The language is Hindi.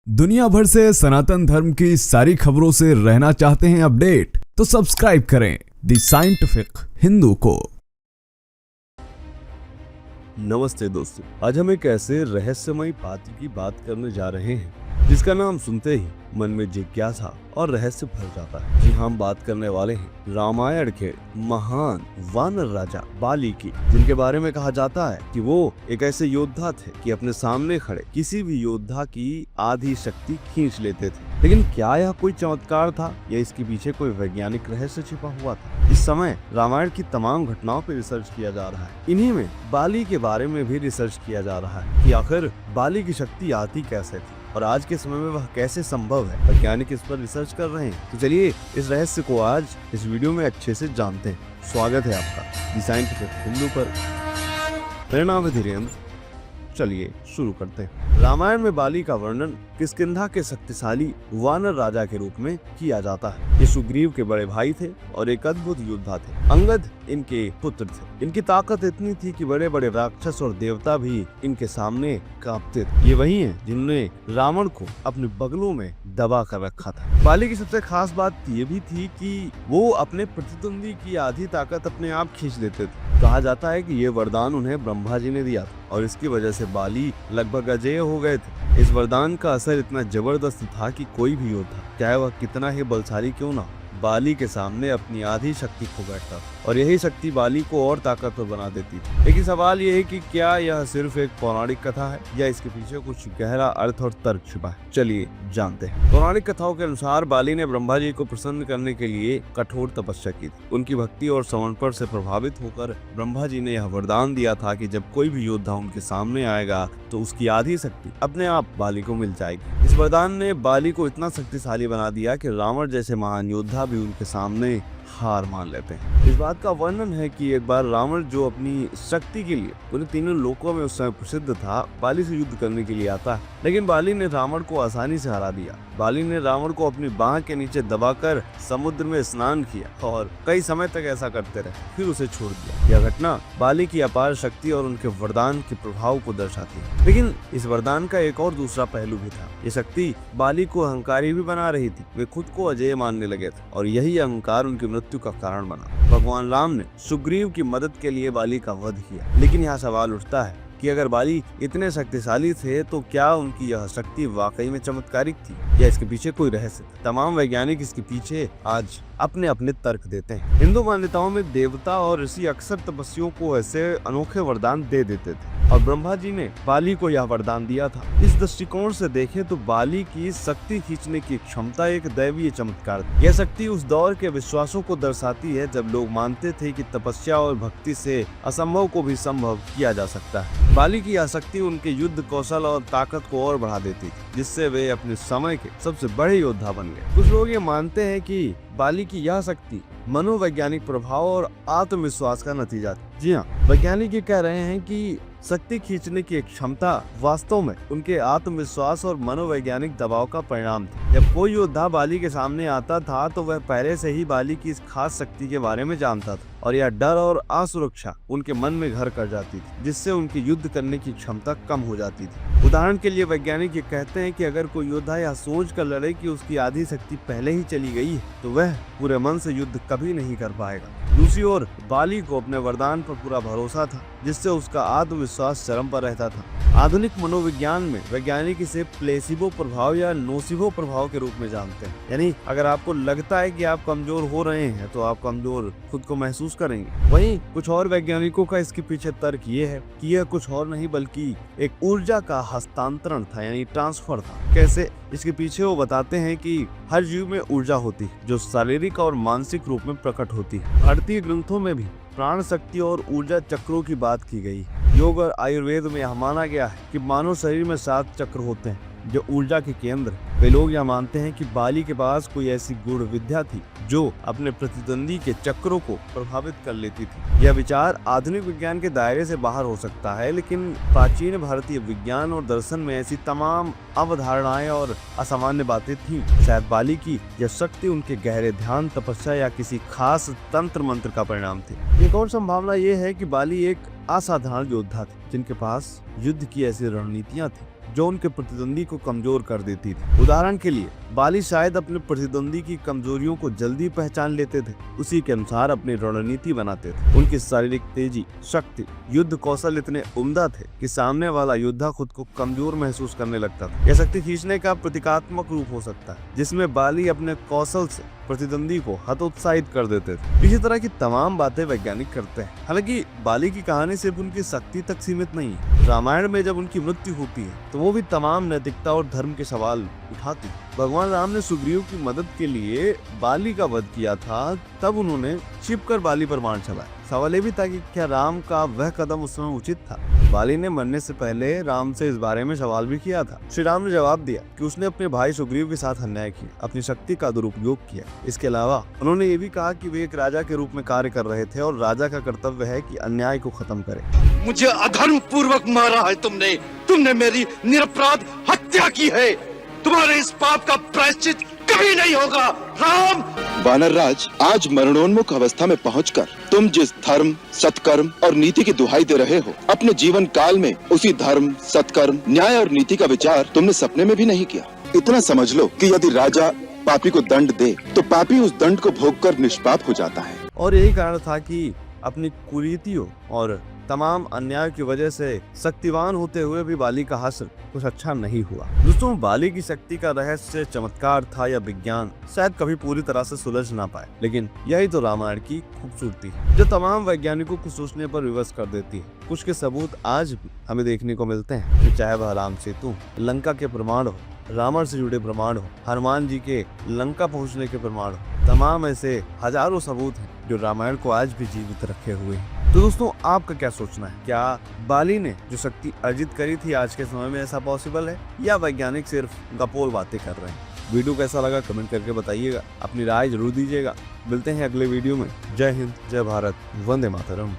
दुनिया भर से सनातन धर्म की सारी खबरों से रहना चाहते हैं अपडेट, तो सब्सक्राइब करें द साइंटिफिक हिंदू को। नमस्ते दोस्तों, आज हम एक ऐसे रहस्यमयी पात्र की बात करने जा रहे हैं जिसका नाम सुनते ही मन में जिज्ञासा और रहस्य भर जाता है। जी हम बात करने वाले हैं रामायण के महान वानर राजा बाली की, जिनके बारे में कहा जाता है कि वो एक ऐसे योद्धा थे कि अपने सामने खड़े किसी भी योद्धा की आधी शक्ति खींच लेते थे। लेकिन क्या यह कोई चमत्कार था या इसके पीछे कोई वैज्ञानिक रहस्य छिपा हुआ था? इस समय रामायण की तमाम घटनाओं पर रिसर्च किया जा रहा है। इन्हीं में बाली के बारे में भी रिसर्च किया जा रहा है कि आखिर बाली की शक्ति आती कैसे थी और आज के समय में वह कैसे संभव है। वैज्ञानिक इस पर रिसर्च कर रहे हैं, तो चलिए इस रहस्य को आज इस वीडियो में अच्छे से जानते हैं। स्वागत है आपका द साइंटिफिक हिंदू पर। मेरा नाम है धीरेन्द्र, चलिए शुरू करते हैं। रामायण में बाली का वर्णन किष्किंधा के शक्तिशाली वानर राजा के रूप में किया जाता है। ये सुग्रीव के बड़े भाई थे और एक अद्भुत योद्धा थे। अंगद इनके पुत्र थे। इनकी ताकत इतनी थी कि बड़े बड़े राक्षस और देवता भी इनके सामने कांपते थे। ये वही हैं जिन्होंने रावण को अपने बगलों में दबा कर रखा था। बाली की सबसे खास बात ये भी थी कि वो अपने प्रतिद्वंदी की आधी ताकत अपने आप खींच लेते थे। कहा जाता है कि ये वरदान उन्हें ब्रह्मा जी ने दिया था और इसकी वजह से बाली लगभग अजेय हो गए थे। इस वरदान का असर इतना जबरदस्त था कि कोई भी योद्धा, चाहे वह कितना ही बलशाली क्यों ना, बाली के सामने अपनी आधी शक्ति खो बैठता था और यही शक्ति बाली को और ताकतवर बना देती थी। लेकिन सवाल यह है कि क्या यह सिर्फ एक पौराणिक कथा है या इसके पीछे कुछ गहरा अर्थ और तर्क छिपा है? चलिए जानते हैं। पौराणिक कथाओं के अनुसार बाली ने ब्रह्मा जी को प्रसन्न करने के लिए कठोर तपस्या की थी। उनकी भक्ति और समर्पण से प्रभावित होकर ब्रह्मा जी ने यह वरदान दिया था कि जब कोई भी योद्धा उनके सामने आएगा तो उसकी आधी शक्ति अपने आप बाली को मिल जाएगी। इस वरदान ने बाली को इतना शक्तिशाली बना दिया कि रावण जैसे महान योद्धा भी उनके सामने हार मान लेते हैं। इस बात का वर्णन है कि एक बार रावण, जो अपनी शक्ति के लिए पूरे तीनों लोकों में उस समय प्रसिद्ध था, बाली से युद्ध करने के लिए आता है। लेकिन बाली ने रावण को आसानी से हरा दिया। बाली ने रावण को अपनी बाह के नीचे दबाकर समुद्र में स्नान किया और कई समय तक ऐसा करते रहे, फिर उसे छोड़ दिया। यह घटना बाली की अपार शक्ति और उनके वरदान के प्रभाव को दर्शाती है। लेकिन इस वरदान का एक और दूसरा पहलू भी था। ये शक्ति बाली को अहंकारी भी बना रही थी। वे खुद को अजेय मानने लगे थे और यही अहंकार उनकी मृत्यु का कारण बना। भगवान राम ने सुग्रीव की मदद के लिए बाली का वध किया। लेकिन यहाँ सवाल उठता है कि अगर बाली इतने शक्तिशाली थे तो क्या उनकी यह शक्ति वाकई में चमत्कारिक थी या इसके पीछे कोई रहस्य था? तमाम वैज्ञानिक इसके पीछे आज अपने अपने तर्क देते हैं। हिंदू मान्यताओं में देवता और ऋषि अक्सर तपस्वियों को ऐसे अनोखे वरदान दे देते थे और ब्रह्मा जी ने बाली को यह वरदान दिया था। इस दृष्टिकोण से देखें तो बाली की शक्ति खींचने की क्षमता एक दैवीय चमत्कार थी। यह शक्ति उस दौर के विश्वासों को दर्शाती है जब लोग मानते थे कि तपस्या और भक्ति से असंभव को भी संभव किया जा सकता है। बाली की यह शक्ति उनके युद्ध कौशल और ताकत को और बढ़ा देती थी, जिससे वे अपने समय के सबसे बड़े योद्धा बन गए। कुछ लोग ये मानते हैं कि बाली की यह शक्ति मनोवैज्ञानिक प्रभाव और आत्मविश्वास का नतीजा थी। जी हाँ, वैज्ञानिक ये कह रहे हैं कि शक्ति खींचने की क्षमता वास्तव में उनके आत्मविश्वास और मनोवैज्ञानिक दबाव का परिणाम थी। जब कोई योद्धा बाली के सामने आता था तो वह पहले से ही बाली की इस खास शक्ति के बारे में जानता था और यह डर और असुरक्षा उनके मन में घर कर जाती थी, जिससे उनकी युद्ध करने की क्षमता कम हो जाती थी। उदाहरण के लिए वैज्ञानिक ये कहते हैं कि अगर कोई योद्धा यह सोच कर लड़े कि उसकी आधी शक्ति पहले ही चली गई है तो वह पूरे मन से युद्ध कभी नहीं कर पाएगा। दूसरी ओर बाली को अपने वरदान पर पूरा भरोसा था, जिससे उसका आत्मविश्वास चरम पर रहता था। आधुनिक मनोविज्ञान में वैज्ञानिक इसे प्लेसिबो प्रभाव या नोसिबो प्रभाव के रूप में जानते हैं। यानी अगर आपको लगता है कि आप कमजोर हो रहे हैं तो आप कमजोर खुद को महसूस करेंगे। वहीं कुछ और वैज्ञानिकों का इसके पीछे तर्क ये है कि यह कुछ और नहीं बल्कि एक ऊर्जा का हस्तांतरण था, यानी ट्रांसफर था। कैसे? इसके पीछे वो बताते हैं कि हर जीव में ऊर्जा होती है जो शारीरिक और मानसिक रूप में प्रकट होती है। भारतीय ग्रंथों में भी प्राण शक्ति और ऊर्जा चक्रों की बात की गई। योग और आयुर्वेद में यह माना गया है कि मानव शरीर में 7 चक्र होते हैं जो ऊर्जा के केंद्र। वे लोग यह मानते हैं कि बाली के पास कोई ऐसी गूढ़ विद्या थी जो अपने प्रतिद्वंदी के चक्रों को प्रभावित कर लेती थी। यह विचार आधुनिक विज्ञान के दायरे से बाहर हो सकता है, लेकिन प्राचीन भारतीय विज्ञान और दर्शन में ऐसी तमाम अवधारणाएं और असामान्य बातें थीं। शायद बाली की यह शक्ति उनके गहरे ध्यान, तपस्या या किसी खास तंत्र मंत्र का परिणाम थी। एक और संभावना यह है कि बाली एक असाधारण योद्धा थे जिनके पास युद्ध की ऐसी रणनीतियां थी जो उनके प्रतिद्वंदी को कमजोर कर देती थी। उदाहरण के लिए बाली शायद अपने प्रतिद्वंदी की कमजोरियों को जल्दी पहचान लेते थे, उसी के अनुसार अपनी रणनीति बनाते थे। उनकी शारीरिक तेजी, शक्ति, युद्ध कौशल इतने उम्दा थे कि सामने वाला योद्धा खुद को कमजोर महसूस करने लगता था। यह शक्ति खींचने का प्रतीकात्मक रूप हो सकता है, जिसमें बाली अपने कौशल से प्रतिद्वंदी को हतोत्साहित कर देते थे। इसी तरह की तमाम बातें वैज्ञानिक करते हैं। हालांकि बाली की कहानी सिर्फ उनकी शक्ति तक सीमित नहीं है। रामायण में जब उनकी मृत्यु होती है तो वो भी तमाम नैतिकता और धर्म के सवाल उठाती है। भगवान राम ने सुग्रीव की मदद के लिए बाली का वध किया था, तब उन्होंने छिपकर बाली पर बाण चलाया। सवाल ये भी था कि क्या राम का वह कदम उस समय उचित था। बाली ने मरने से पहले राम से इस बारे में सवाल भी किया था। श्री राम ने जवाब दिया कि उसने अपने भाई सुग्रीव के साथ अन्याय किया, अपनी शक्ति का दुरुपयोग किया। इसके अलावा उन्होंने ये भी कहा कि वे एक राजा के रूप में कार्य कर रहे थे और राजा का कर्तव्य है कि अन्याय को खत्म करे। मुझे अधर्म पूर्वक मारा है तुमने मेरी निरपराध हत्या की है। तुम्हारे इस पाप का प्रायश्चित कभी नहीं होगा राम। वानर राज, आज मरणोन्मुख अवस्था में पहुंचकर तुम जिस धर्म, सत्कर्म और नीति की दुहाई दे रहे हो, अपने जीवन काल में उसी धर्म, सत्कर्म, न्याय और नीति का विचार तुमने सपने में भी नहीं किया। इतना समझ लो कि यदि राजा पापी को दंड दे तो पापी उस दंड को भोगकर निष्पाप हो जाता है। और यही कारण था कि अपनी कुरीतियों और तमाम अन्याय की वजह से शक्तिवान होते हुए भी बाली का हासिल कुछ अच्छा नहीं हुआ। दोस्तों, बाली की शक्ति का रहस्य चमत्कार था या विज्ञान शायद कभी पूरी तरह से सुलझ ना पाए, लेकिन यही तो रामायण की खूबसूरती है, जो तमाम वैज्ञानिकों को सोचने पर विवश कर देती है। कुछ के सबूत आज भी हमें देखने को मिलते हैं, कि चाहे वह राम सेतु, लंका के प्रमाण हो, रावण से जुड़े प्रमाण हो, हनुमान जी के लंका पहुंचने के प्रमाण हो, तमाम ऐसे हजारों सबूत हैं जो रामायण को आज भी जीवित रखे हुए हैं। तो दोस्तों, आपका क्या सोचना है? क्या बाली ने जो शक्ति अर्जित करी थी आज के समय में ऐसा पॉसिबल है, या वैज्ञानिक सिर्फ गपोल बातें कर रहे हैं? वीडियो कैसा लगा कमेंट करके बताइएगा, अपनी राय जरूर दीजिएगा। मिलते हैं अगले वीडियो में। जय हिंद, जय भारत, वंदे मातरम।